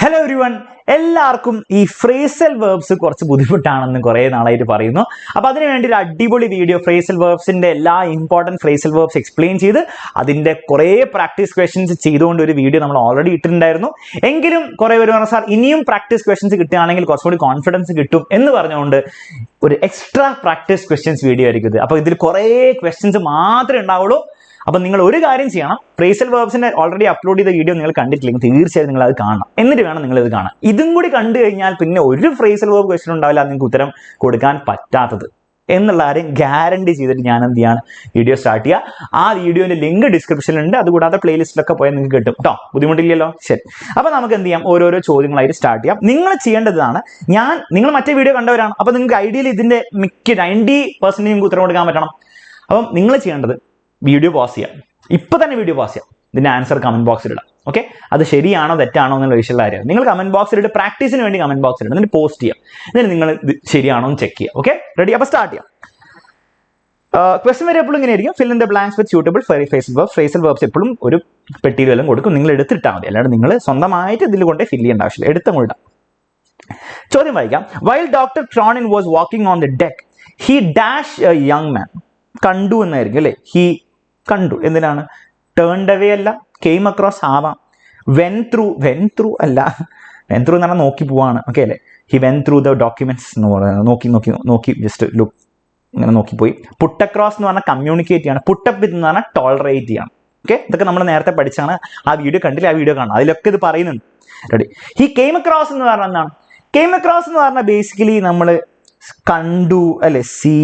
Hello everyone. എല്ലാവർക്കും ഈ phrasal verbs കുറച്ച് ബുദ്ധിമുട്ടാണെന്ന് കുറേ നാളായിട്ട് പറയുന്നു. അപ്പോൾ അതിനു വേണ്ടി ഒരു അടിപൊളി വീഡിയോ ഫ്രേസൽ വെർബ്സിന്റെ എല്ലാ ഇമ്പോർട്ടന്റ് ഫ്രേസൽ വെർബ്സ് എക്സ്പ്ലെയിൻ ചെയ്ത് അതിന്റെ കുറേ പ്രാക്ടീസ് ക്വസ്റ്റ്യൻസ് ചെയ്തുകൊണ്ട് ഒരു വീഡിയോ നമ്മൾ ഓൾറെഡി ഇട്ടിട്ടുണ്ടായിരുന്നു. എങ്കിലും കുറേ പേര് പറഞ്ഞു സാർ ഇനിയും പ്രാക്ടീസ് ക്വസ്റ്റ്യൻസ് കിട്ടുകയാണെങ്കിൽ കുറച്ചുകൂടി കോൺഫിഡൻസ് കിട്ടും എന്ന് പറഞ്ഞുകൊണ്ട് ഒരു എക്സ്ട്രാ പ്രാക്ടീസ് ക്വസ്റ്റ്യൻസ് വീഡിയോ ആയിരിക്കും ഇത്. അപ്പോൾ ഇതിൽ കുറേ ക്വസ്റ്റ്യൻസ് മാത്രമേ ഉണ്ടാവുള്ളൂ. അപ്പോൾ നിങ്ങൾ ഒരു കാര്യം ചെയ്യണം, ഫ്രേസൽ വെർബ്സിന്റെ ഓൾറെഡി അപ്ലോഡ് ചെയ്ത വീഡിയോ നിങ്ങൾ കണ്ടിട്ടില്ലെങ്കിൽ തീർച്ചയായും നിങ്ങൾ അത് കാണണം. എന്നിട്ട് വേണം നിങ്ങൾ ഇത് കാണാൻ. ഇതും കൂടി കണ്ടു കഴിഞ്ഞാൽ പിന്നെ ഒരു ഫ്രേസൽ വെർബ് ക്വസ്റ്റ്യൻ ഉണ്ടാവില്ല നിങ്ങൾക്ക് ഉത്തരം കൊടുക്കാൻ പറ്റാത്തത് എന്നുള്ള കാര്യം ഗ്യാരണ്ടി ചെയ്തിട്ട് ഞാൻ എന്ത് ചെയ്യാണ് വീഡിയോ സ്റ്റാർട്ട് ചെയ്യുക. ആ വീഡിയോന്റെ ലിങ്ക് ഡിസ്ക്രിപ്ഷനിലുണ്ട്. അതുകൂടാതെ പ്ലേലിസ്റ്റിലൊക്കെ പോയാൽ നിങ്ങൾക്ക് കിട്ടും കേട്ടോ. ബുദ്ധിമുട്ടില്ലല്ലോ? ശരി. അപ്പോൾ നമുക്ക് എന്ത് ചെയ്യാം, ഓരോരോ ചോദ്യങ്ങളായിട്ട് സ്റ്റാർട്ട് ചെയ്യാം. നിങ്ങൾ ചെയ്യേണ്ടതാണ്, നിങ്ങൾ മറ്റേ വീഡിയോ കണ്ടവരാണ്, അപ്പോൾ നിങ്ങൾക്ക് ഐഡിയയിൽ ഇതിന്റെ മിക്ക 90% നിങ്ങൾക്ക് ഉത്തരം കൊടുക്കാൻ പറ്റണം. അപ്പം നിങ്ങൾ ചെയ്യേണ്ടത് വീഡിയോ പോസ് ചെയ്യാം. ഇപ്പൊ തന്നെ വീഡിയോ പോസ് ചെയ്യാം. ഇതിന്റെ ആൻസർ കമന്റ് ബോക്സിൽ ഇടാം. ഓക്കെ, അത് ശരിയാണോ തെറ്റാണോ എന്നുള്ള വിഷയമുള്ള കാര്യമാണ്. നിങ്ങൾ കമന്റ് ബോക്സിൽ ഇട്ട് പ്രാക്ടീസിന് വേണ്ടി കമന്റ് ബോക്സിൽ ഇടും, എന്നിട്ട് പോസ്റ്റ് ചെയ്യാം. എന്നിട്ട് നിങ്ങൾ ശരിയാണോ എന്ന് ചെക്ക് ചെയ്യാം. Okay, ready? അപ്പൊ സ്റ്റാർട്ട് ചെയ്യാം. ക്വസ്റ്റ്യൻ വരെ എപ്പോഴും ഇങ്ങനെ ആയിരിക്കും, fill in the blanks with suitable phrasal verbs. Phrasal verbs എപ്പോഴും ഒരു പെട്ടിയിൽ വല്ലതും കൊടുക്കും, നിങ്ങൾ എടുത്തിട്ടാൽ മതി. അല്ലാണ്ട് നിങ്ങൾ സ്വന്തമായിട്ട് ഇതിൽ കൊണ്ട് ഫിൽ ചെയ്യേണ്ട ആവശ്യമില്ല, എടുത്തങ്ങോട്ടാം. ചോദ്യം വായിക്കാം. While doctor Cronin was walking on the deck he dash A young man. കണ്ടു എന്നായിരിക്കും അല്ലേ? ഹി കണ്ടു. എന്തിനാണ്? ടേൺഡ് അവേ അല്ല, കെയിം അക്രോസ് ആവാം. വെൻ ത്രൂ അല്ല, വെൻ ത്രൂ എന്ന് പറഞ്ഞാൽ നോക്കി പോവാണ്. ഓക്കെ അല്ലേ? He went through the documents എന്ന് പറയുന്നത് നോക്കി ജസ്റ്റ് ലുക്ക്, ഇങ്ങനെ നോക്കിപ്പോയി. പുട്ട് അക്രോസ് എന്ന് പറഞ്ഞാൽ കമ്മ്യൂണിക്കേറ്റ് ചെയ്യാണ്. പുട്ടപ്പ് വിത്ത് എന്ന് പറഞ്ഞാൽ ടോളറേറ്റ് ചെയ്യാണ്. ഓക്കെ, ഇതൊക്കെ നമ്മൾ നേരത്തെ പഠിച്ചാണ്. ആ വീഡിയോ കണ്ടില്ല, ആ വീഡിയോ കാണാം, അതിലൊക്കെ ഇത് പറയുന്നുണ്ട്. റെഡി? ഹി കെയിം അക്രോസ് എന്ന് പറഞ്ഞാൽ എന്താണ്? കെയിം അക്രോസ് എന്ന് പറഞ്ഞാൽ ബേസിക്കലി നമ്മൾ കണ്ടു അല്ലെ, സീ,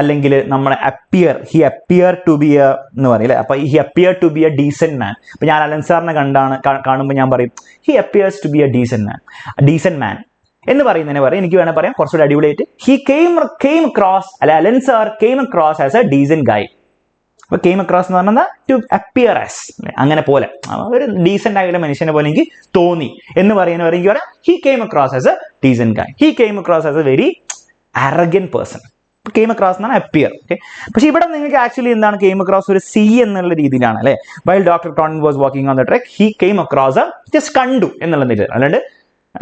അല്ലെങ്കിൽ നമ്മളെ appear, he appear to be a എന്ന് പറയില്ലേ. അപ്പൊ he appear to be a decent man. അപ്പൊ ഞാൻ അലൻ സാറിനെ കാണുമ്പോൾ ഞാൻ പറയും he appears to be a decent man എന്ന് പറയുന്നതിനെ പറയും. എനിക്ക് വേണേൽ പറയാം കുറച്ചുകൂടി അടിപൊളിയായിട്ട്, ഹി കെയിം അക്രോസ്, അല്ലെ Alan sir came across as a decent guy. അപ്പൊ കെയിം അക്രോസ് എന്ന് പറഞ്ഞാൽ ടു അപ്പിയർ ആസ്, അങ്ങനെ പോലെ ഒരു ഡീസെന്റ് ആയിട്ടുള്ള മനുഷ്യനെ പോലെ എനിക്ക് തോന്നി എന്ന് പറയുന്നവരെ എനിക്ക് പറയാം he came across as a decent Guy. He came across as A very arrogant person. Came across എന്നാണ് അപ്പിയർ. ഓക്കെ, പക്ഷെ ഇവിടെ നിങ്ങൾക്ക് ആക്ച്വലി എന്താണ് കെയിം അക്രോസ് ഒരു സി എന്നുള്ള രീതിയിലാണ് അല്ലെ. While doctor Cronin was walking on the track he came across just കണ്ടു എന്നുള്ള രീതിയിൽ. അല്ലാണ്ട്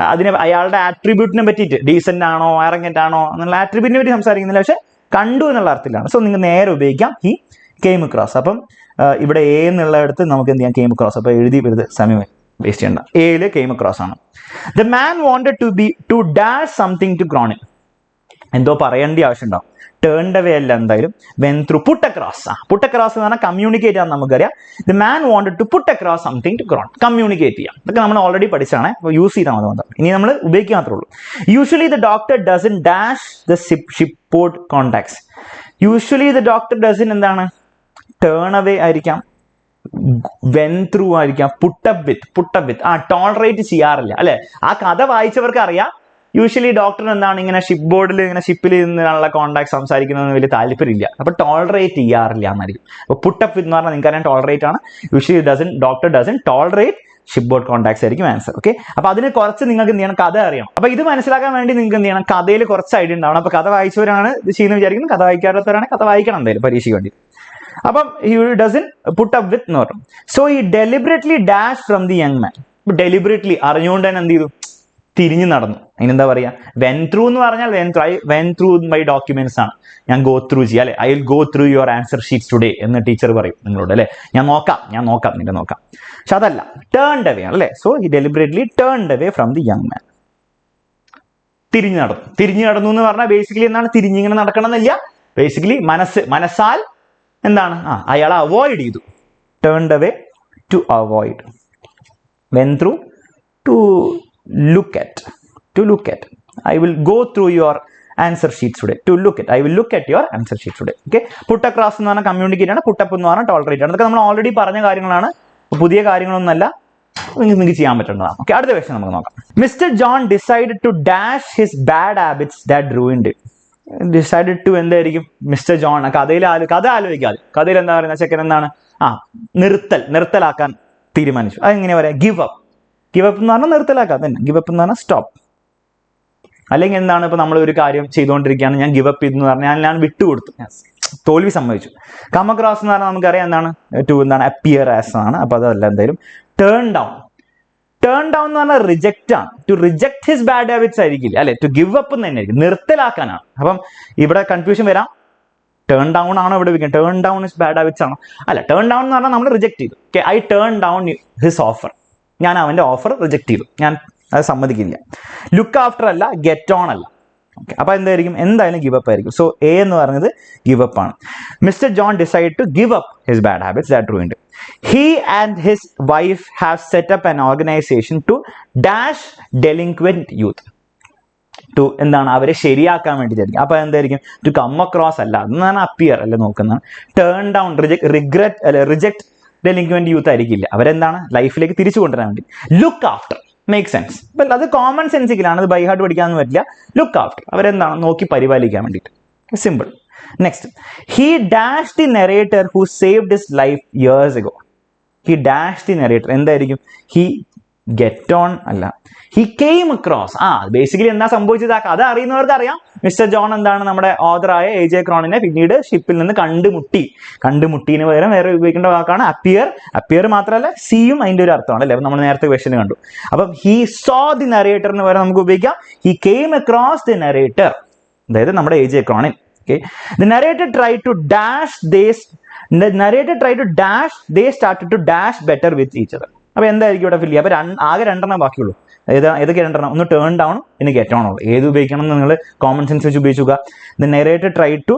അതിനെ അയാളുടെ ആട്രിബ്യൂട്ടിനെ പറ്റിയിട്ട് ഡീസെന്റ് ആണോ arrogant ആണോ എന്നുള്ള ആട്രിബ്യൂട്ടിനെ പറ്റി സംസാരിക്കുന്നില്ല, പക്ഷെ കണ്ടു എന്നുള്ള അർത്ഥത്തിലാണ്. സോ നിങ്ങൾ നേരെ ഉപയോഗിക്കാം ഹി കെയിം അക്രോസ്. അപ്പം ഇവിടെ എ എന്നുള്ളടത്ത് നമുക്ക് എന്ത് ചെയ്യാം, കെയിം അക്രോസ്. അപ്പൊ എഴുതി സമയം വേസ്റ്റ് ചെയ്യണ്ട. എയില് കെയിം അക്രോസ് ആണ്. The man wanted to dash something to Cronin. എന്തോ പറയേണ്ട ആവശ്യം ഉണ്ടാവും. ടേൺഡ് അവേ അല്ല, എന്തായാലും വെൻ ത്രൂ. പുട്ട് അക്രോസ് എന്ന് പറഞ്ഞാൽ കമ്മ്യൂണിക്കേറ്റ് ചെയ്യാൻ നമുക്കറിയാം. The man wanted to put across something to Cron. Communicate ചെയ്യാം. ഇതൊക്കെ നമ്മൾ ഓൾറെഡി പഠിച്ചാണ്, അപ്പോൾ യൂസ് ചെയ്താൽ മതി. ഇനി നമ്മൾ ഉപയോഗിക്കുക മാത്രമേ ഉള്ളൂ. Usually the doctor doesn't dash the shipboard contacts. Usually the doctor doesn't എന്താണ്? ടേൺ അവേ ആയിരിക്കാം, വെൻ ത്രൂ ആയിരിക്കാം, പുട്ടപ്പ് വിത്ത് ടോളറേറ്റ് ചെയ്യാറില്ല അല്ലെ. ആ കഥ വായിച്ചവർക്ക് അറിയാം യൂഷ്വലി ഡോക്ടറിന് എന്താണ് ഇങ്ങനെ ഷിപ്പ് ബോർഡിൽ ഇങ്ങനെ ഷിപ്പിൽ നിന്നുള്ള കോണ്ടാക്ട് സംസാരിക്കുന്നതിന് വലിയ താല്പര്യമില്ല. അപ്പൊ ടോളറേറ്റ് ചെയ്യാറില്ല എന്നായിരിക്കും. അപ്പൊ പുട്ടപ്പ് എന്ന് പറഞ്ഞാൽ നിങ്ങൾക്കറിയാം ടോളറേറ്റ് ആണ്. Usually doctor doesn't tolerate shipboard contacts ആയിരിക്കും ആൻസർ. ഓക്കെ, അപ്പൊ അതിന് കുറച്ച് നിങ്ങൾക്ക് എന്ത് ചെയ്യണം, കഥ അറിയണം. അപ്പൊ ഇത് മനസ്സിലാക്കാൻ വേണ്ടി നിങ്ങൾക്ക് എന്ത് ചെയ്യണം, കഥയിൽ കുറച്ച് ഐഡിയ ഉണ്ടാവണം. അപ്പൊ കഥ വായിച്ചവരാണ് ഇത് ചെയ്യുന്ന വിചാരിക്കുന്നത്, കഥ വായിക്കാത്തവരാണ് കഥ വായിക്കണം എന്തായാലും പരീക്ഷയ്ക്ക് വേണ്ടി. അപ്പം ഹി ഡസൻ പുട്ട് അപ്പ് വിത്ത് എന്ന് പറഞ്ഞു. So he deliberately dash from the young man. Deliberately അറിഞ്ഞുകൊണ്ട് തന്നെ എന്ത് ചെയ്തു, തിരിഞ്ഞു നടന്നു. അതിനെന്താ പറയാ, വെൻ ത്രൂ എന്ന് പറഞ്ഞാൽ വെൻ ത്രൂ മൈ ഡോക്യുമെന്റ്സ് ആണ്. ഞാൻ ഗോ ത്രൂ ചെയ്യാം അല്ലെ. I will go through your answer sheets today എന്ന് ടീച്ചർ പറയും നിങ്ങളോട് അല്ലെ. ഞാൻ നോക്കാം നിന്റെ നോക്കാം. പക്ഷെ അതല്ല, ടേൺഡ് അവേ ആണ് അല്ലെ. So he deliberately turned away from the young man. തിരിഞ്ഞു നടന്നു എന്ന് പറഞ്ഞാൽ ബേസിക്കലി എന്താണ്, തിരിഞ്ഞിങ്ങനെ നടക്കണം എന്നില്ല. ബേസിക്കലി മനസ്സാൽ എന്താണ്, അയാളെ അവോയ്ഡ് ചെയ്തു. Turned away to avoid. Went through to look at. I will go through your answer sheets today. I will look at your answer sheets today. Okay, put across എന്ന് പറഞ്ഞാൽ communicate ആണ്, put up എന്ന് പറഞ്ഞാൽ tolerate ആണ്. അതൊക്കെ നമ്മൾ already പറഞ്ഞ കാര്യങ്ങളാണ്, പുതിയ കാര്യങ്ങളൊന്നല്ല, നിങ്ങൾക്ക് ചെയ്യാൻ പറ്റുന്നതാണ്. ഓക്കെ, അടുത്ത ക്വസ്റ്റ്യൻ നമുക്ക് നോക്കാം. Mister John decided to dash his bad habits that ruined it. Decided to എന്തായിരിക്കും? Mister John. കഥ ആലോചിക്കാതെ കഥയിൽ എന്താ പറയുന്നത്, ചെക്കൻ എന്താണ് നിർത്തലാക്കാൻ തീരുമാനിച്ചു. അതെങ്ങനെ പറയാം? ഗിവ് അപ്പ് എന്ന് പറഞ്ഞാൽ നിർത്തലാക്കാം തന്നെ. ഗിവ് അപ്പ് എന്ന് പറഞ്ഞാൽ സ്റ്റോപ്പ്. അല്ലെങ്കിൽ എന്താണ്, ഇപ്പൊ നമ്മൾ ഒരു കാര്യം ചെയ്തുകൊണ്ടിരിക്കുകയാണ്, ഞാൻ ഗിവ് അപ്പ് ചെയ്തു എന്ന് പറഞ്ഞാൽ ഞാൻ വിട്ടുകൊടുത്തു, തോൽവി സമ്മതിച്ചു. കം അക്രോസ് എന്ന് പറഞ്ഞാൽ നമുക്കറിയാം എന്താണ്, ടു എന്താണ്, അപ്പിയർ ആസ് ആണ്. അപ്പൊ അതല്ല, എന്തായാലും ടേൺ ഡൗൺ. ടേൺ ഡൗൺ എന്ന് പറഞ്ഞാൽ റിജക്റ്റ് ആണ്. To reject his bad habits ആയിരിക്കില്ല അല്ലെ, ടു ഗിവ് അപ്പ് എന്ന് തന്നെ ആയിരിക്കും, നിർത്തലാക്കാനാണ്. അപ്പം ഇവിടെ കൺഫ്യൂഷൻ വരാം, ടേൺ ഡൗൺ ആണോ ഇവിടെ വെക്കുന്നത്, turn down his bad habits ആണോ? അല്ല, ടേൺ ഡൗൺ എന്ന് പറഞ്ഞാൽ നമ്മൾ റിജക്ട് ചെയ്തു. Okay, I turn down his offer, ഞാൻ അവന്റെ ഓഫർ റിജക്ട് ചെയ്തു, ഞാൻ അത് സമ്മതിക്കില്ല. ലുക്ക് ആഫ്റ്റർ അല്ല, ഗെറ്റ് ഓൺ അല്ല. ഓക്കെ, അപ്പൊ എന്തായിരിക്കും, എന്തായാലും ഗിവ് അപ്പ് ആയിരിക്കും. സോ എ എന്ന് പറയുന്നത് ഗിവ് അപ്പ് ആണ്. Mister John decide to give up his bad habits that ruined him. He and his wife have set up an organization to dash delinquent youth. To എന്താണ്, അവരെ ശരിയാക്കാൻ വേണ്ടിയിട്ടായിരിക്കും. അപ്പൊ എന്തായിരിക്കും, to come across അല്ല, അതെന്നാണ് appear അല്ലെ നോക്കുന്നത്. Turn down, regret അല്ലെ, reject delinquent youth ആയിരിക്കില്ല, അവരെന്താണ് ലൈഫിലേക്ക് തിരിച്ചു കൊണ്ടുവരാൻ വേണ്ടി. ലുക്ക് ആഫ്റ്റർ മേക്ക് സെൻസ്, അത് കോമൺ സെൻസിക്കലാണ്, അത് ബൈ ഹാർട്ട് പഠിക്കാനൊന്നും പറ്റില്ല. ലുക്ക് ആഫ്റ്റർ, അവരെന്താണ് നോക്കി പരിപാലിക്കാൻ വേണ്ടിയിട്ട്. Simple. Next, he dash the narrator who saved his life years ago. He dash the narrator, എന്തായിരിക്കും, ഹി ഗെറ്റ് ഓൺ അല്ല, ഹി കെയിം അക്രോസ്. ബേസിക്കലി എന്താ സംഭവിച്ചത്, ആ കഥ അറിയുന്നവർക്ക് അറിയാം. മിസ്റ്റർ ജോൺ എന്താണ്, നമ്മുടെ ഓഥറായ AJ ക്രോണിനെ പിന്നീട് ഷിപ്പിൽ നിന്ന് കണ്ടുമുട്ടിന് പകരം വേറെ ഉപയോഗിക്കേണ്ട വാക്കാണ് അപ്പിയർ. അപ്പിയർ മാത്രമല്ല, സിയും അതിന്റെ ഒരു അർത്ഥമാണ് അല്ലെ, നമ്മൾ നേരത്തെ ക്വസ്റ്റ്യൻ കണ്ടു. അപ്പം ഹി സോ ദി നറേറ്റർ എന്ന് പകരം നമുക്ക് ഉപയോഗിക്കാം he came across the narrator, അതായത് നമ്മുടെ AJ Cronin. Okay, the narrator tried to dash, they started to dash better with each other. അപ്പൊ എന്തായിരിക്കും ഇവിടെ ഫില്ല് ചെയ്യുക? അപ്പൊ ആകെ രണ്ടെണ്ണം ബാക്കിയുള്ളൂ. ഏതൊക്കെ രണ്ടെണ്ണം? ഒന്ന് ടേൺ ഡൗൺ, പിന്നെ ഗെറ്റ് ഓൺ ഉള്ളൂ. ഏത് ഉപയോഗിക്കണം എന്ന് നിങ്ങൾ കോമൺ സെൻസ് വെച്ച് ഉപയോഗിക്കുക. The narrator tried to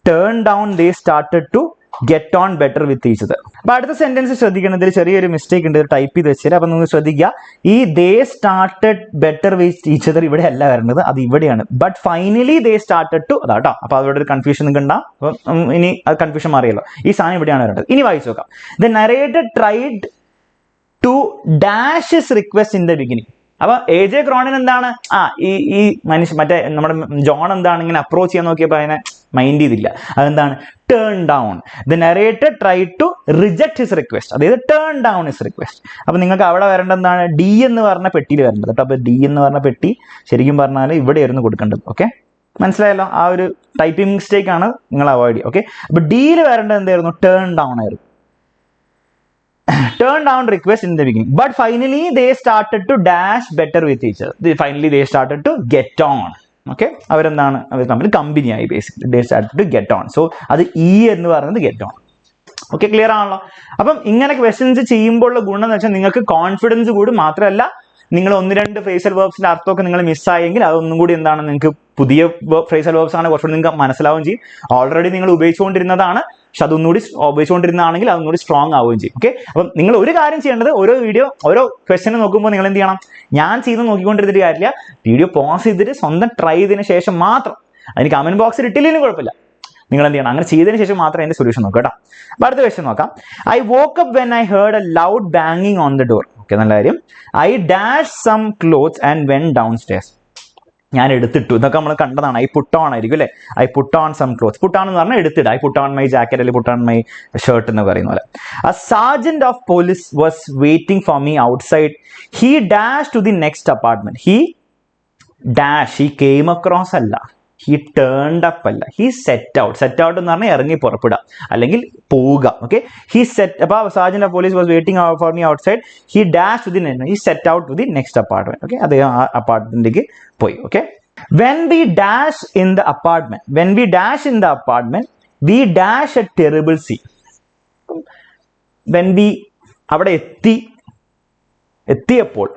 turn down, they started to get on better with each other. അപ്പൊ അടുത്ത സെന്റൻസ് ശ്രദ്ധിക്കണം, ഇതിൽ ചെറിയൊരു മിസ്റ്റേക്ക് ഉണ്ട്, ടൈപ്പ് ചെയ്ത് വെച്ചാൽ. അപ്പൊ നിങ്ങൾ ശ്രദ്ധിക്കുക, ഈ they started better with each other ഇവിടെ അല്ല വരേണ്ടത്, അത് ഇവിടെയാണ്. But finally they started to, അതാട്ടോ. അപ്പൊ അവിടെ ഒരു കൺഫ്യൂഷൻ നിങ്ങൾക്ക് ഉണ്ടാവും. അപ്പൊ ഇനി അത് കൺഫ്യൂഷൻ മാറിയല്ലോ, ഈ സാധനം ഇവിടെയാണ് വരേണ്ടത്. ഇനി വായിച്ചു നോക്കാം. The narrator tried to dash his request in the beginning. അപ്പൊ AJ ക്രോണിൻ എന്താണ്, ഈ മനുഷ്യ മറ്റേ നമ്മുടെ ജോൺ എന്താണ് ഇങ്ങനെ അപ്രോച്ച് ചെയ്യാൻ നോക്കിയപ്പോ അതിനെ മൈൻഡ് ചെയ്തില്ല. അതെന്താണ്, turn down. The narrator try to reject his request, അതായത് ടേൺ ഡൗൺ ഹിസ് റിക്വസ്റ്റ്. അപ്പൊ നിങ്ങൾക്ക് അവിടെ വരേണ്ടത് എന്താണ്, ഡി എന്ന് പറഞ്ഞ പെട്ടിയിൽ വരേണ്ടത് കേട്ടോ. അപ്പൊ ഡി എന്ന് പറഞ്ഞ പെട്ടി ശരിക്കും പറഞ്ഞാൽ ഇവിടെയായിരുന്നു കൊടുക്കേണ്ടത്. ഓക്കെ, മനസ്സിലായല്ലോ? ആ ഒരു ടൈപ്പിംഗ് മിസ്റ്റേക്ക് ആണ് നിങ്ങൾ അവോയ്ഡ് ചെയ്യുക. ഓക്കെ, അപ്പൊ ഡിയിൽ വരേണ്ടത് എന്തായിരുന്നു, ടേൺ ഡൗൺ ആയിരുന്നു. Turn down request in the beginning, but finally they started to dash better with each other. They started to get on. Okay, അവരെന്താണ്, അവർ തമ്മിൽ കമ്പനി ആയി. Basically they started to get on. So അത് E എന്ന് പറയുന്നത് get on. Okay, clear ആണല്ലോ? അപ്പം ഇങ്ങനെ questions ചെയ്യുമ്പോൾ ഉള്ള ഗുണം എന്ന് വെച്ചാൽ നിങ്ങൾക്ക് കോൺഫിഡൻസ് കൂടും. മാത്രമല്ല, നിങ്ങൾ ഒന്ന് രണ്ട് ഫ്രേസൽ വേർബ്സിന്റെ അർത്ഥമൊക്കെ നിങ്ങൾ മിസ്സായെങ്കിൽ അതൊന്നും കൂടി എന്താണ്, നിങ്ങൾക്ക് പുതിയ ഫ്രേസൽ വേർബ്സ് ആണ് കുറച്ചുകൂടി നിങ്ങൾക്ക് മനസ്സിലാവുകയും ചെയ്യും. ഓൾറെഡി നിങ്ങൾ ഉപയോഗിച്ചുകൊണ്ടിരുന്നതാണ്, പക്ഷെ അതൊന്നുകൂടി ഉപയോഗിച്ചുകൊണ്ടിരുന്നതാണെങ്കിൽ അതൊന്നുകൂടി സ്ട്രോങ് ആവുകയും ചെയ്യും. ഓക്കെ, അപ്പം നിങ്ങൾ ഒരു കാര്യം ചെയ്യേണ്ടത്, ഓരോ വീഡിയോ ഓരോ ക്വസ്റ്റ്യൻ നോക്കുമ്പോൾ നിങ്ങൾ എന്ത് ചെയ്യണം, ഞാൻ ചെയ്ത് നോക്കിക്കൊണ്ടിരുന്നിട്ട് കാര്യമില്ല, വീഡിയോ പോസ് ചെയ്തിട്ട് സ്വന്തം ട്രൈ ചെയ്തതിന് ശേഷം മാത്രം, അതിന് കമന്റ് ബോക്സിൽ ഇട്ടില്ലെങ്കിലും കുഴപ്പമില്ല, നിങ്ങൾ എന്ത് ചെയ്യണം, അങ്ങനെ ചെയ്തതിന് ശേഷം മാത്രം അതിന്റെ സൊല്യൂഷൻ നോക്കുക കേട്ടോ. അപ്പൊ അടുത്ത ക്വസ്റ്റ്യൻ നോക്കാം. I woke up when I heard a loud ബാങ്ങിങ് ഓൺ ദ ഡോർ. ഓക്കെ, നല്ല കാര്യം. I dash some clothes and went down stairs. ഞാൻ എടുത്തിട്ടു, ഇതൊക്കെ നമ്മൾ കണ്ടതാണ്. ഐ പുട്ട് ഓൺ ആയിരിക്കും അല്ലെ, I put on some clothes. Put on എന്ന് പറഞ്ഞാൽ എടുത്തിട്ട്. I put on my jacket അല്ലെങ്കിൽ പുട്ട് ഓൺ മൈ ഷർട്ട് എന്ന് പറയുന്ന പോലെ. A sergeant of police was waiting for me outside. He dashed to the next apartment. He came across അല്ല, he turned up അല്ല, he set out. set out എന്ന് പറഞ്ഞാൽ ഇറങ്ങി പുറപ്പെടുക അല്ലെങ്കിൽ പോവുക. ഓക്കെ, he set, അപ്പോൾ sergeant of police was waiting for me outside. He dashed to the next, he set out to the next apartment. Okay, അദ്ദേഹം ആ അപ്പാർട്ട്മെന്റിലേക്ക് പോയി. Okay, when we dash in the apartment, we dash a terrible scene. when we അവിടെ എത്തിയപ്പോൾ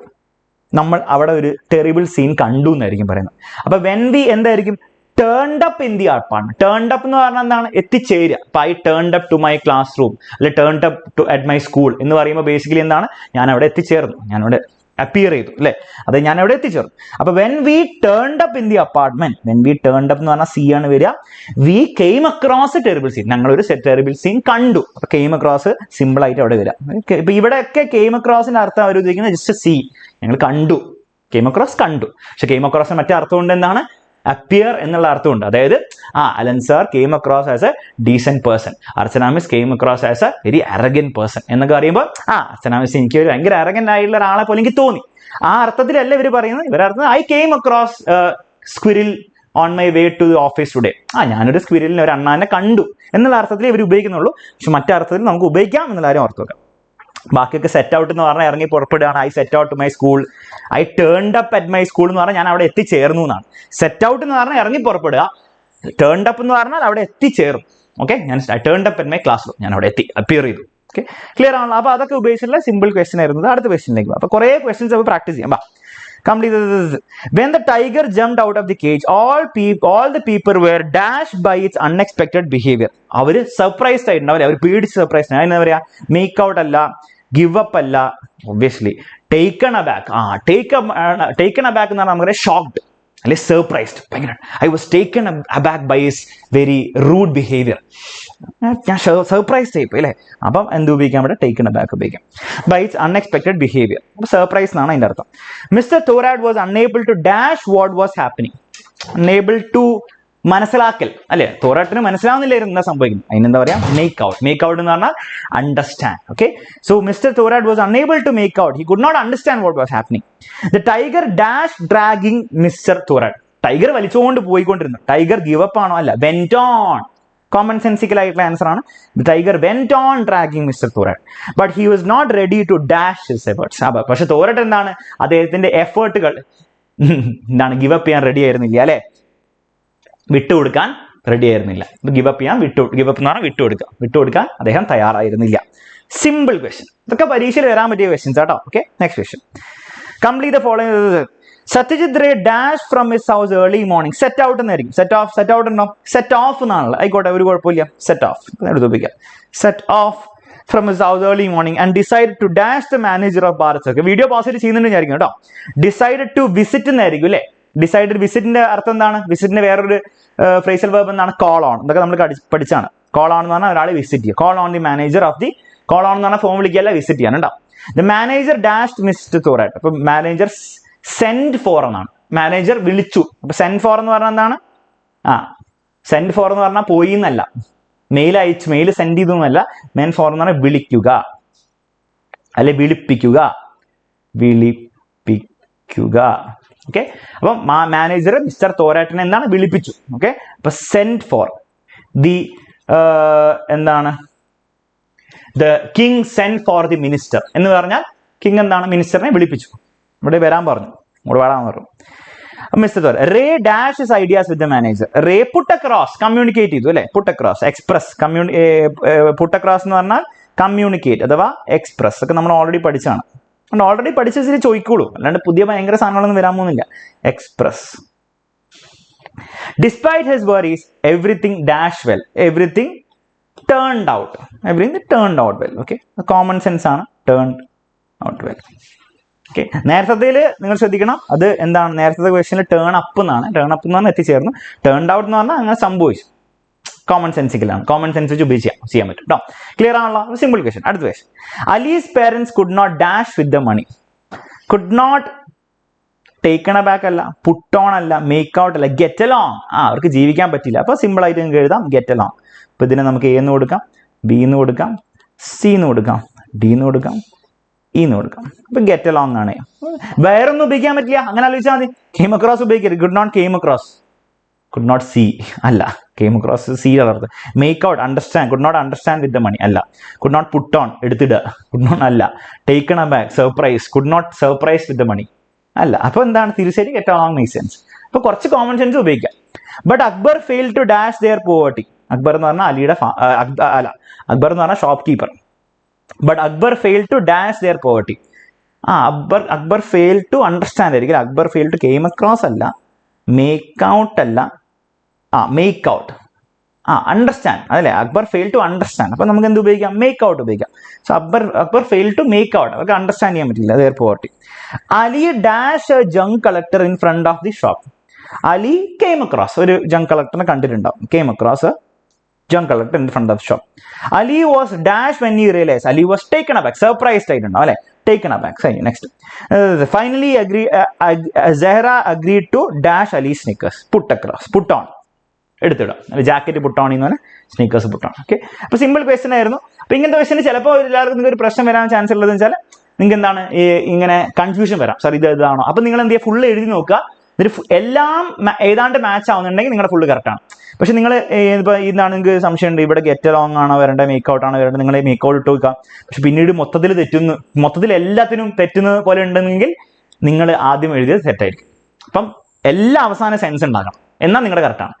നമ്മൾ അവിടെ ഒരു terrible scene കണ്ടു എന്നായിരിക്കും പറയുന്നത്. അപ്പൊ വെൻ വി എന്തായിരിക്കും, turned up in the apartment. Turned up എന്ന് പറഞ്ഞാൽ എന്താണ്, എത്തിച്ചേരുക. അപ്പൊ I turned up to my classroom, അല്ലെ turned up to at my school എന്ന് പറയുമ്പോൾ ബേസിക്കലി എന്താണ്, ഞാൻ അവിടെ എത്തിച്ചേർന്നു, ഞാനവിടെ അപ്പിയർ ചെയ്തു അല്ലെ, അത് ഞാൻ അവിടെ എത്തിച്ചേർന്നു. അപ്പൊ when we turned up in the apartment, when we turned up എന്ന് പറഞ്ഞാൽ സി ആണ് വരിക. We came across a terrible scene, ഞങ്ങളൊരു ടെറിബിൾ സീൻ കണ്ടു. അപ്പൊ കെയിം അക്രോസ് സിമ്പിൾ ആയിട്ട് അവിടെ വരിക. ഇപ്പൊ ഇവിടെയൊക്കെ കെയിം അക്രോസിന്റെ അർത്ഥം അവർ ഉദ്ദേശിക്കുന്നത് ജസ്റ്റ് സി, ഞങ്ങൾ കണ്ടു, കെയിം അക്രോസ് കണ്ടു. പക്ഷെ കെയിം അക്രോസിന് മറ്റേ അർത്ഥം കൊണ്ട് എന്താണ്, അപ്പിയർ എന്നുള്ള അർത്ഥമുണ്ട്. അതായത് Allen sir came across as a decent person, Archana miss came across as A very arrogant person എന്നൊക്കെ പറയുമ്പോൾ അർച്ചന മിസ് എനിക്ക് ഒരു ഭയങ്കര അറഗന്റ് ആയിട്ടുള്ള ഒരാളെ പോലെ എനിക്ക് തോന്നി. ആ അർത്ഥത്തിലല്ല ഇവർ പറയുന്നത്. ഇവരർത്ഥം I came across squirrel on my way to the office today. ഞാനൊരു സ്ക്വിരിലിനെ, ഒരു അണ്ണാനെ കണ്ടു എന്നുള്ള അർത്ഥത്തിൽ ഇവർ ഉപയോഗിക്കുന്നുള്ളൂ. പക്ഷെ മറ്റേ അർത്ഥത്തിൽ നമുക്ക് ഉപയോഗിക്കാം എന്നുള്ള കാര്യം ഓർത്ത് വെക്കാം. ബാക്കിയൊക്കെ സെറ്റ് ഔട്ട് എന്ന് പറഞ്ഞാൽ ഇറങ്ങി പുറപ്പെടുകയാണ്. I set out my school, I turned up at my school എന്ന് പറഞ്ഞാൽ ഞാൻ അവിടെ എത്തിച്ചേർന്നു എന്നാണ്. സെറ്റ് ഔട്ട് എന്ന് പറഞ്ഞാൽ ഇറങ്ങി പുറപ്പെടുക, ടേൺഡ് അപ്പ് എന്ന് പറഞ്ഞാൽ അവിടെ എത്തിച്ചേർന്നു. ഓക്കെ, ഞാൻ turned up at my class room, ഞാൻ അവിടെ എത്തി, അപ്പിയർ ചെയ്തു. ഓക്കെ, ക്ലിയർ ആണല്ലോ. അപ്പോൾ അതൊക്കെ ഉപയോഗിച്ചിട്ടുള്ള സിമ്പിൾ ക്വസ്റ്റൻ ആയിരുന്നു. അടുത്ത ക്വസ്റ്റനിലേക്ക് അപ്പോൾ കുറേ ക്വസ്റ്റൻസ് അപ്പോൾ പ്രാക്ടീസ് ചെയ്യാം. Complete this. When the tiger jumped out of the cage, all the people were dashed by its unexpected behavior. അവര് സർപ്രൈസ്ഡ് ആയിട്ടുണ്ടാവില്ലേ, അവർ പേടിച്ച് സർപ്രൈസ്ഡ്. ഞാൻ എന്താ പറയാ, മേക്ക് ഔട്ട് അല്ല, ഗിവ് അപ്പ് അല്ല, obviously taken aback. Taken aback എന്ന് പറഞ്ഞാൽ നമുക്കറിയാം ഷോക്ക്ഡ് അല്ലെ സർപ്രൈസ്ഡ്, ഭയങ്കര. I was taken aback by his very rude behaviour. ഞാൻ സർപ്രൈസ്ഡ് ആയിപ്പോയി അല്ലേ. അപ്പം എന്ത് ഉപയോഗിക്കാം, ഇവിടെ ടേക്കൺ അബാക്ക് ഉപയോഗിക്കാം. By its unexpected behaviour. അപ്പോൾ സർപ്രൈസ് എന്നാണ് അതിൻ്റെ അർത്ഥം. Mister Thorat was unable to dash what was happening. Unable to മനസ്സിലാക്കൽ അല്ലെ, തോറാട്ടിന് മനസ്സിലാവുന്നില്ലായിരുന്നു എന്താ സംഭവിക്കുന്നത്. അതിനെന്താ പറയാ, മേക്ക് ഔട്ട്. മേക്ക് ഔട്ട് എന്ന് പറഞ്ഞാൽ understand. Okay, so mister Thorat was unable to make out, he could not understand what was happening. The tiger dash dragging mister Thorat. Tiger വലിച്ചുകൊണ്ട് പോയിക്കൊണ്ടിരുന്നു. Tiger give up ആണോ, അല്ല, വെന്റ് ഓൺ. കോമൺ സെൻസിക്കൽ ആയിട്ടുള്ള answer ആണ്. The tiger went on dragging mister Thorat, but he was not ready to dash his efforts. പക്ഷെ തോറാഡ് എന്താണ്, അദ്ദേഹത്തിന്റെ എഫേർട്ടുകൾ എന്താണ്, ഗിവ് അപ്പ് ചെയ്യാൻ റെഡി ആയിരുന്നില്ല അല്ലെ, വിട്ടുകൊടുക്കാൻ റെഡി ആയിരുന്നില്ല. ഗിവ് അപ്പ് ചെയ്യാൻ ഗിവ് അപ്പ് എന്ന് പറഞ്ഞാൽ വിട്ടുകൊടുക്കാൻ അദ്ദേഹം തയ്യാറായിരുന്നില്ല. Simple question. ഇതൊക്കെ പരീക്ഷയിൽ വരാൻ പറ്റിയ ക്വസ്റ്റ്യൻസ് കേട്ടോ. Okay, next question. Complete the following. Satyajit Ray dash from his house early morning. Set out എന്നായിരിക്കും. സെറ്റ് ഔട്ട് ഉണ്ടോ, സെറ്റ് ഓഫ് എന്നാണല്ലോ. ആയിക്കോട്ടെ, ഒരു കുഴപ്പമില്ല. സെറ്റ് ഓഫ് എടുത്ത് ഉപയോഗിക്കാം. Set off from his house early morning and decide to dash the manager of Bharat circle. Video post ചെയ്യുന്നുണ്ട് വിചാരിക്കും കേട്ടോ. ഡിസൈഡ് ടു വിസിറ്റ് എന്നായിരിക്കും അല്ലേ. ഡിസൈഡഡ്. വിസിറ്റിന്റെ അർത്ഥം എന്താണ്, വിസിറ്റിന്റെ വേറൊരു ഫ്രേസൽ വെർബ് എന്താണ്, കോൾ ഓൺ. ഇതൊക്കെ നമ്മൾ പഠിച്ചാണ്. കോൾ ഓൺ എന്ന് പറഞ്ഞാൽ ഒരാളെ വിസിറ്റ് ചെയ്യുക. Call on the manager of the, call on എന്ന് പറഞ്ഞാൽ ഫോൺ വിളിക്കുകയല്ല, വിസിറ്റ് ചെയ്യാൻ കേട്ടോ. The manager dashed mister Thorat. അപ്പൊ മാനേജർ സെൻഡ് ഫോർ എന്നാണ്. മാനേജർ വിളിച്ചു. അപ്പൊ സെൻഡ് ഫോർ എന്ന് പറഞ്ഞാൽ എന്താണ്, സെൻഡ് ഫോർ എന്ന് പറഞ്ഞാൽ പോയി എന്നല്ല, മെയിൽ സെൻഡ് ചെയ്തു എന്നല്ല. മെൻ ഫോർ എന്ന് പറഞ്ഞാൽ വിളിക്കുക അല്ലെ വിളിപ്പിക്കുക. ഓക്കെ, അപ്പം മാനേജർ മിസ്റ്റർ തോരാട്ടിനെ എന്താണ്, വിളിപ്പിച്ചു. ഓക്കെ, അപ്പൊ സെൻഡ് ഫോർ ദി എന്താണ്, the king send for the minister എന്ന് പറഞ്ഞാൽ കിങ് എന്താണ്, മിനിസ്റ്ററിനെ വിളിപ്പിച്ചു. ഇവിടെ വരാൻ പറഞ്ഞു, ഇവിടെ വരാൻ പറഞ്ഞു. Mister Thora Ray dash his ideas with the manager. Ray put across, communicate ചെയ്തു അല്ലെ. Put across, express. Put across എന്ന് പറഞ്ഞാൽ കമ്മ്യൂണിക്കേറ്റ് അഥവാ എക്സ്പ്രസ്. ഒക്കെ നമ്മൾ ഓൾറെഡി പഠിച്ചാണ്. ഓൾറെഡി പഠിച്ചതിൽ ചോദിക്കുള്ളൂ, അല്ലാണ്ട് പുതിയ ഭയങ്കര സാധനങ്ങളൊന്നും വരാൻ പോകുന്നില്ല. Express. Despite his worries everything dash well. Everything turned out. Everything turned out well. Okay, common sense ആണ് ടേൺഡ് ഔട്ട് വെൽ. ഓക്കെ, നേരത്തേതിൽ നിങ്ങൾ ശ്രദ്ധിക്കണം, അത് എന്താണ്, നേരത്തെ ക്വസ്റ്റ്യനിൽ ടേൺ അപ്പ് എന്നാണ്. ടേൺ അപ്പ് എന്ന് പറഞ്ഞാൽ എത്തിച്ചേർന്നു. ടേൺഡ് ഔട്ട് എന്ന് പറഞ്ഞാൽ അങ്ങനെ സംഭവിച്ചു. കോമൺ സെൻസിക്കലാണ്. കോമൺ സെൻസ് വെച്ച് ഉപയോഗിച്ച് ചെയ്യാൻ പറ്റും കേട്ടോ. ക്ലിയർ ആണല്ലോ. Simple question. അടുത്ത question. Alice's parents could not dash with the money. Could not taken aback അല്ല, പുട്ട് ഓൺ അല്ല, മേക്ക് ഔട്ട് അല്ല, ഗെറ്റ് അലോങ്. അവർക്ക് ജീവിക്കാൻ പറ്റില്ല. അപ്പൊ സിമ്പിൾ ആയിട്ട് നിങ്ങൾക്ക് എഴുതാം ഗെറ്റ് അലോങ്. അപ്പൊ ഇതിനെ നമുക്ക് എ എന്ന് കൊടുക്കാം, ബി എന്ന് കൊടുക്കാം, സി എന്ന് കൊടുക്കാം, ഡി എന്ന് കൊടുക്കാം, ഇ എന്ന് കൊടുക്കാം. അപ്പൊ ഗെറ്റ് അലോങ് ആണ്. വേറൊന്നും ഉപയോഗിക്കാൻ പറ്റില്ല, അങ്ങനെ ആലോചിച്ചാൽ മതി. കെയിം അക്രോസ് ഉപയോഗിക്കരുത്. Could not came across. Could not see അല്ല, കെയിം അക്രോസ് സി വളർത്ത്. Make out, understand. Could not understand with the money അല്ല. കുഡ് നോട്ട് പുട്ട് ഓൺ, എടുത്തിടുക. കുഡ് നോട്ട് അല്ല. Taken aback, surprise. Could not surprise with the money അല്ല. അപ്പൊ എന്താണ്, തീർച്ചയായിട്ടും get along make sense. അപ്പൊ കുറച്ച് കോമൺ സെൻസ് ഉപയോഗിക്കാം. But Akbar fail to dash their poverty. Akbar എന്ന് പറഞ്ഞാൽ അലിയുടെ അക്ബർ എന്ന് പറഞ്ഞാൽ shop keeper. But Akbar fail to dash their poverty. Akbar fail to understand ആയിരിക്കും. Akbar fail to came across അല്ല, മേക്ക് ഔട്ട് അല്ല, മേക്ക് ഔട്ട്, അണ്ടർസ്റ്റാൻഡ് അതല്ലേ. Akbar fail to understand. അപ്പൊ നമുക്ക് എന്ത് ഉപയോഗിക്കാം, മേക്ക് ഔട്ട് ഉപയോഗിക്കാം. So Akbar fail to make out, അവർക്ക് അണ്ടർസ്റ്റാൻഡ് ചെയ്യാൻ പറ്റില്ല. There poverty. Ali dash a junk collector in front of the shop. Ali came across, ഒരു ജങ്ക് കളക്ടറിനെ കണ്ടിട്ടുണ്ടാവും. Came across junk collector in front of the shop. Ali was dashed when he realized. Ali was taken aback, surprised ആയിട്ടുണ്ടാവും അല്ലെ. Taken aback. Next. Finally Zahra agreed to dash Ali's sneakers. Put across, put on. എടുത്തിടാം. Jacket put on എന്ന് പറഞ്ഞാൽ sneakers put on. Okay, അപ്പൊ simple question ആയിരുന്നു. അപ്പൊ ഇങ്ങനത്തെ ക്വസ്റ്റന് ചിലപ്പോൾ എല്ലാവർക്കും നിങ്ങൾക്ക് ഒരു പ്രശ്നം വരാൻ ചാൻസ് ഉള്ളതെന്ന് വെച്ചാൽ നിങ്ങൾക്ക് എന്താണ് ഇങ്ങനെ കൺഫ്യൂഷൻ വരാം. സാർ ഇത് ഇതാണോ? അപ്പൊ നിങ്ങൾ എന്ത് ചെയ്യുക, ഫുൾ എഴുതി നോക്കുക. എല്ലാം ഏതാണ്ട് മാച്ച് ആവുന്നുണ്ടെങ്കിൽ നിങ്ങളുടെ ഫുള്ള് കറക്റ്റാണ്. പക്ഷെ നിങ്ങൾ ഇപ്പോൾ ഇതാണ് നിങ്ങൾക്ക് സംശയമുണ്ട്, ഇവിടെ ഗെറ്റ് അലോങ് ആണോ വരേണ്ടത്, മേക്ക് ഔട്ട് ആണോ വരേണ്ടത്, നിങ്ങൾ മേക്ക് ഔട്ട് ഇട്ട് വെക്കാം. പക്ഷെ പിന്നീട് മൊത്തത്തിൽ എല്ലാത്തിനും തെറ്റുന്നത് പോലെ ഉണ്ടെങ്കിൽ നിങ്ങൾ ആദ്യം എഴുതിയത് തെറ്റായിരിക്കും. അപ്പം എല്ലാം അവസാനം സെൻസ് ഉണ്ടാക്കണം, എന്നാൽ നിങ്ങളുടെ കറക്റ്റാണ്.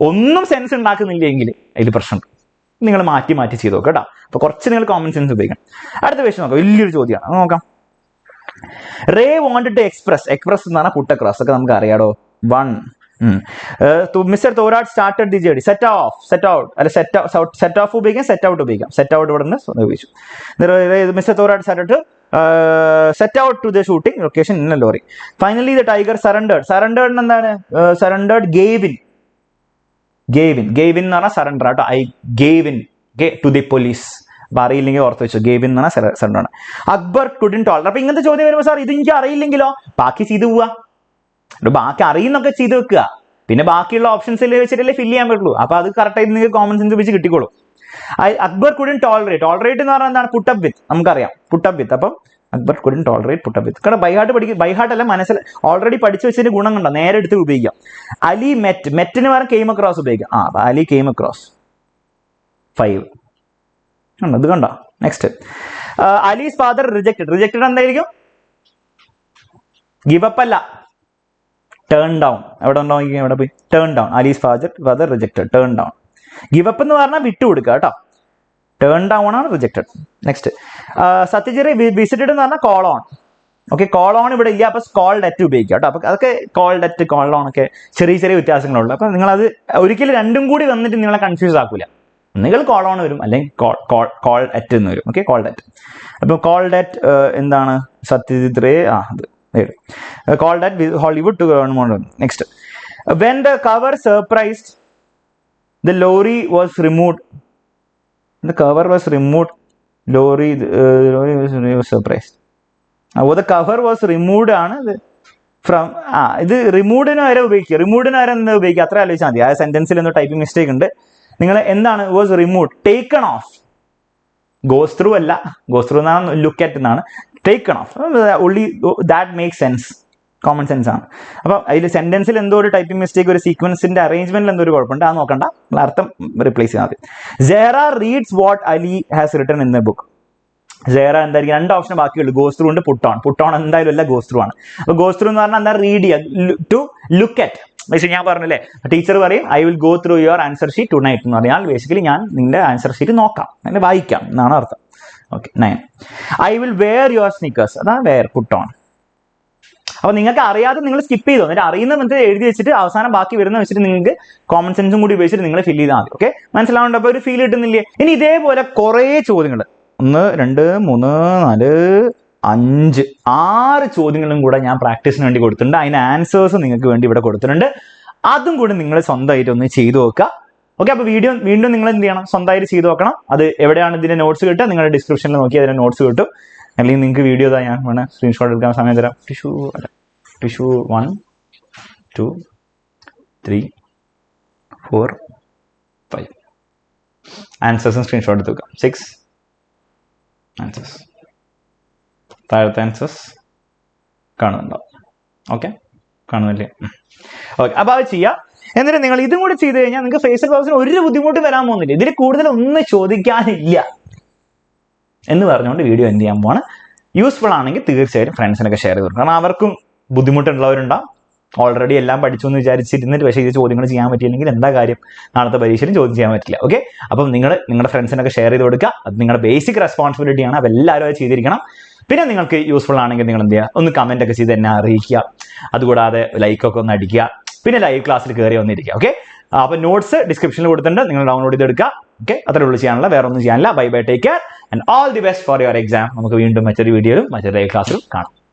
ഒന്നും സെൻസ് ഉണ്ടാക്കുന്നില്ലെങ്കിൽ അതിൽ പ്രശ്നമുണ്ട്. നിങ്ങൾ മാറ്റി ചെയ്ത് നോക്കാം കേട്ടോ. അപ്പോൾ കുറച്ച് നിങ്ങൾ കോമൺ സെൻസ് ഉപയോഗിക്കണം. അടുത്ത ക്വസ്റ്റ്യൻ നോക്കാം, വലിയൊരു ചോദ്യമാണ്, അത് നോക്കാം. റേ വാണ്ടഡ് ടു എക്സ്പ്രസ് എന്ന് പറഞ്ഞാൽ പുട്ട് അക്രോസ് ഒക്കെ നമുക്ക് അറിയാടോ. 1 mister Thorat started the journey. Set out അല്ല സെറ്റ് ഓഫ് ഉപയോഗിക്കാം, സെറ്റ് ഔട്ട് ഉപയോഗിക്കാം. സെറ്റ് ഔട്ട് ഇവിടെ നിന്ന് ഉപയോഗിച്ചു. Mister Thorat started set out to the shooting location in a lorry. Finally the tiger surrendered എന്താണ്? Surrendered gave in എന്ന് പറഞ്ഞാൽ സറണ്ടർ ആട്ടോ. I gave in to the police. അപ്പൊ അറിയില്ലെങ്കിൽ ഓർത്ത് വെച്ചു, ഗേവ് ഇൻ എന്ന് പറഞ്ഞാൽ സറണ്ടർ ആണ്. Akbar couldn't tolerate. അപ്പൊ ഇങ്ങനത്തെ ചോദ്യം വരുമ്പോൾ സാർ ഇത് എനിക്ക് അറിയില്ലെങ്കിലോ, ബാക്കി ചെയ്ത് പോവാ. ബാക്കി അറിയുന്നൊക്കെ ചെയ്ത് വെക്കുക, പിന്നെ ബാക്കിയുള്ള ഓപ്ഷൻസിൽ വെച്ചിട്ടല്ലേ ഫില്ല് ചെയ്യാൻ പറ്റുള്ളൂ. അപ്പൊ അത് കറക്റ്റായിട്ട് നിങ്ങൾക്ക് കോമൺ സെൻസ് വെച്ച് കിട്ടിക്കോളൂ. അക്ബർ couldn't tolerate എന്ന് പറഞ്ഞാൽ എന്താണ്? പുട്ട് അപ്പ് വിത്ത്, നമുക്കറിയാം പുട്ട് അപ്പ് വിത്ത്. അപ്പം Akbar couldn't tolerate put up with. കാരണം ബൈഹാർട്ട് അല്ല, മനസ്സിൽ ഓൾറെഡി പഠിച്ചു വെച്ചതിന്റെ ഗുണം കണ്ടോ, നേരെ എടുത്ത് ഉപയോഗിക്കാം. അലി മെറ്റിന് പകരം കെയിം അക്രോസ് ഉപയോഗിക്കാം. അലി കെയിം അക്രോസ് 5 ഉണ്ടോ, ഇത് കണ്ടോ. നെക്സ്റ്റ് അലീസ് ഫാദർ റിജക്റ്റഡ് എന്തായിരിക്കും? ഗിവ് അപ്പ് അല്ല, ടേൺ ഡൗൺ. എവിടെ ഉണ്ടോ, എവിടെ പോയി? Turn down. Alice's father rejected, turn down. Give up എന്ന് പറഞ്ഞാൽ വിട്ടു കൊടുക്കുക കേട്ടോ. ടേൺ ഡൗൺ ആണ് റിജക്റ്റഡ്. നെക്സ്റ്റ് സത്യജിറി വിസിറ്റഡ് എന്ന് പറഞ്ഞാൽ call on. Okay, call on ഇവിടെ ഇല്ല, അപ്പൊ കോൾഡ് അറ്റ് ഉപയോഗിക്കുക കേട്ടോ. അപ്പൊ അതൊക്കെ കോൾഡ് അറ്റ്, കോൾ ഓൺ ഒക്കെ ചെറിയ വ്യത്യാസങ്ങളുള്ളൂ. അപ്പൊ നിങ്ങൾ അത് ഒരിക്കലും രണ്ടും കൂടി വന്നിട്ട് നിങ്ങളെ കൺഫ്യൂസ് ആക്കൂല. ഒന്നുകിൽ കോൾ ഓൺ വരും, അല്ലെങ്കിൽ കോൾ അറ്റ് എന്ന് വരും. Okay, called at. അപ്പൊ കോൾഡ് അറ്റ് എന്താണ്? Satyajit Ray called at Hollywood to government. Next when the cover surprised the lorry was removed. The cover was removed. Lorry was surprised. The cover was removed ആണ് from. ഇത് റിമൂവിന് വരെ ഉപയോഗിക്കുക. റിമൂവിന് വരെ എന്താ ഉപയോഗിക്കുക, അത്ര ആലോചിച്ചാൽ മതി. ആ സെന്റൻസിൽ എന്തോ ടൈപ്പിംഗ് മിസ്റ്റേക്ക് ഉണ്ട്. നിങ്ങൾ എന്താണ് was removed? Taken of. Goes through അല്ല, ഗോസ് ത്രൂ എന്നാണ്, ലുക്ക് അറ്റ് എന്നാണ്. Taken of only that make sense, common sense ആണ്. അപ്പം അതിൽ സെന്റൻസിൽ എന്തോ ഒരു ടൈപ്പിംഗ് മിസ്റ്റേക്ക്, ഒരു സീക്വൻസിന്റെ അറേഞ്ച്മെന്റിൽ എന്തോ ഒരു കുഴപ്പമുണ്ട്, അത് നോക്കണ്ട, അർത്ഥം റിപ്ലേസ് ചെയ്യാൻ മതി. Sarah reads what Ali has written in the book. Sarah എന്തായിരിക്കും? 2 ഓപ്ഷൻ ബാക്കിയുള്ളൂ, ഗോസ് ത്രൂ ഉണ്ട്, പുട്ട് ഓൺ. പുട്ട് ഓൺ എന്തായാലും അല്ല, ഗോസ് ത്രൂ ആണ്. അപ്പൊ ഗോസ് ത്രൂ എന്ന് പറഞ്ഞാൽ എന്താ? റീഡ് ചെയ്യുക, ടു ലുക്ക് അറ്റ്. പക്ഷേ ഞാൻ പറഞ്ഞല്ലേ, ടീച്ചർ പറയും I will go through your answer sheet tonight എന്ന് പറഞ്ഞാൽ ബേസിക്കലി ഞാൻ നിന്റെ ആൻസർ ഷീറ്റ് നോക്കാം, എന്നെ വായിക്കാം എന്നാണ് അർത്ഥം. Okay, 9 I will wear your sneakers, അതാണ് വെയർ, പുട്ട് ഓൺ. അപ്പൊ നിങ്ങൾക്ക് അറിയാതെ നിങ്ങൾ സ്കിപ്പ് ചെയ്തോ, എന്നിട്ട് അറിയുന്ന മെത്തേഡ് എഴുതി വെച്ചിട്ട് അവസാനം ബാക്കി വരുന്ന വെച്ചിട്ട് നിങ്ങൾക്ക് കോമൺ സെൻസും കൂടി ഉപയോഗിച്ചിട്ട് നിങ്ങൾ ഫില്ല് ചെയ്താൽ മതി. ഓക്കെ, മനസ്സിലാവുന്നുണ്ട്? അപ്പൊ ഒരു ഫീൽ കിട്ടുന്നില്ലേ? ഇനി ഇതേപോലെ കുറെ ചോദ്യങ്ങൾ, 1 2 3 4 5 6 ചോദ്യങ്ങളും കൂടെ ഞാൻ പ്രാക്ടീസിന് വേണ്ടി കൊടുത്തിട്ടുണ്ട്. അതിന് ആൻസേഴ്സ് നിങ്ങൾക്ക് വേണ്ടി ഇവിടെ കൊടുത്തിട്ടുണ്ട്. അതും കൂടി നിങ്ങൾ സ്വന്തമായിട്ട് ഒന്ന് ചെയ്തു നോക്കുക. ഓക്കെ, അപ്പൊ വീണ്ടും നിങ്ങൾ എന്ത് ചെയ്യണം? സ്വന്തമായിട്ട് ചെയ്തു നോക്കണം. അത് എവിടെയാണ് ഇതിന്റെ നോട്ട്സ് കിട്ടുക? നിങ്ങളുടെ ഡിസ്ക്രിപ്ഷനിൽ നോക്കി അതിന്റെ നോട്ട്സ് കിട്ടും. അല്ലെങ്കിൽ നിങ്ങൾക്ക് വീഡിയോ താ, ഞാൻ വേണം സ്ക്രീൻഷോട്ട് എടുക്കാൻ സമയം തരാം. ടിഷ്യൂ 1 2 3 4 5 ആൻസേഴ്സും സ്ക്രീൻഷോട്ട് എടുത്ത് വെക്കാം. 6 ആൻസേഴ്സ്, താഴത്തെ ആൻസേഴ്സ് കാണുന്നുണ്ടോ? ഓക്കെ, കാണുന്നില്ലേ? ഓക്കെ, അപ്പൊ അത് ചെയ്യാം. എന്നിട്ട് നിങ്ങൾ ഇതും കൂടി ചെയ്ത് കഴിഞ്ഞാൽ നിങ്ങൾക്ക് ഫ്രേസൽ വെർബ്സിന് ഒരു ബുദ്ധിമുട്ട് വരാൻ പോകുന്നില്ല. ഇതിൽ കൂടുതൽ ഒന്നും ചോദിക്കാനില്ല എന്ന് പറഞ്ഞുകൊണ്ട് വീഡിയോ എന്ത് ചെയ്യാൻ പോവാണ്. യൂസ്ഫുൾ ആണെങ്കിൽ തീർച്ചയായും ഫ്രണ്ട്സിനൊക്കെ ഷെയർ ചെയ്ത് കൊടുക്കും. കാരണം അവർക്കും ബുദ്ധിമുട്ടുള്ളവരുണ്ടാവും. ഓൾറെഡി എല്ലാം പഠിച്ചു എന്ന് വിചാരിച്ചിരുന്നിട്ട് പക്ഷേ ഇത് ചോദ്യങ്ങൾ ചെയ്യാൻ പറ്റിയില്ലെങ്കിൽ എന്താ കാര്യം? നാളത്തെ പരീക്ഷയിലും ചോദ്യം ചെയ്യാൻ പറ്റില്ല. ഓക്കെ, അപ്പം നിങ്ങളുടെ ഫ്രണ്ട്സിനൊക്കെ ഷെയർ ചെയ്ത് കൊടുക്കുക. അത് നിങ്ങളുടെ ബേസിക് റെസ്പോൺസിബിലിറ്റിയാണ്. അപ്പോൾ എല്ലാവരും അത് ചെയ്തിരിക്കണം. പിന്നെ നിങ്ങൾക്ക് യൂസ്ഫുൾ ആണെങ്കിൽ നിങ്ങൾ എന്ത് ചെയ്യുക? ഒന്ന് കമന്റ് ഒക്കെ ചെയ്ത് എന്നെ അറിയിക്കുക. അതുകൂടാതെ ലൈക്കൊക്കെ ഒന്ന് അടിക്കുക. പിന്നെ ലൈവ് ക്ലാസ്സിൽ കയറി വന്നിരിക്കുക. ഓക്കെ, അപ്പോൾ നോട്ട്സ് ഡിസ്ക്രിപ്ഷനിൽ കൊടുത്തിട്ടുണ്ട്, നിങ്ങൾ ഡൗൺലോഡ് ചെയ്തെടുക്കുക. ഓക്കെ, അത്രേ ഉള്ളൂ ചെയ്യാനുള്ള, വേറെ ഒന്നും ചെയ്യാനില്ല. Bye bye, take care and all the best for your exam. നമുക്ക് വീണ്ടും മറ്റൊരു വീഡിയോയിലും മറ്റൊരു ലൈവ് ക്ലാസ്സിലും കാണാം.